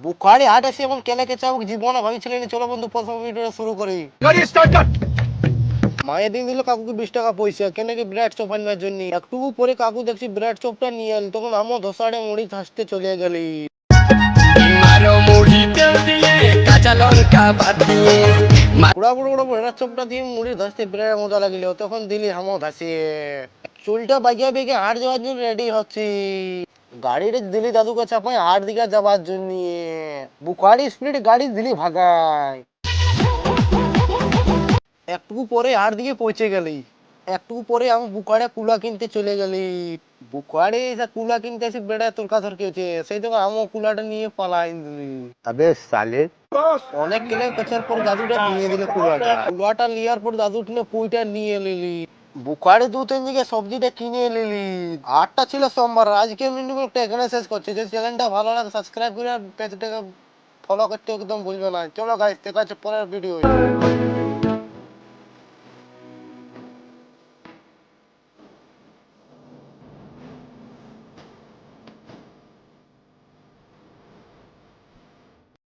বুখারি হাট এসে এবং কেলেকে চাও জীবনে ভাবছিলেন চলো বন্ধু প্রথম ভিডিও শুরু করি। মায়ের দিন দিল কাকুকে 20 টাকা পয়সা কেন কি ব্রেড চপ আনবার জন্য। একটু পরে কাকু দেখছি ব্রেড চপটা নিয়ে এল, তখন আমও ধসাড়ে মুড়ি হাসতে চলে গেলি। পুরা পুরো পুরো ব্রেড চপটা দিয়ে মুড়ি ধসতে ব্রেড মজা লাগিল, তখন দিলি আমও ধসিয়ে চুলটা বাগিয়ে বেগে হাট যাওয়ার জন্য রেডি হচ্ছি। গাড়িটা দিলি দাদুকে চাপাই হাট দিকে যাবার জন্য। বুখারি স্পিড গাড়ি দিলি ভাগায়। একটু পরে আর দিকে পৌঁছে গেলি। একটু পরে আমি বুকারে কুলা কিনতে চলে গেলি। বুকারে এসে কুলা কিনতে এসে বেড়া তর্কাতর্কি হচ্ছে, সেই তখন আমি কুলাটা নিয়ে পালাই দিলি। अबे साले। অনেক কেলে কাছার পর দাদুটা নিয়ে দিলে কুলাটা। কুলাটা লিয়ার পর দাদু টিনে পুইটা নিয়ে নিলি। বুকারে 2-3 জায়গায় সবজিটা কিনে নিলি। আটটা ছিল সোমবার। আজকে মিনিমাম একটা এখানে শেষ করছি। যদি চ্যানেলটা ভালো লাগে সাবস্ক্রাইব করে পেজটাকে ফলো করতে একদম ভুলবে না। চলো গাইস, দেখা হচ্ছে পরের ভিডিও।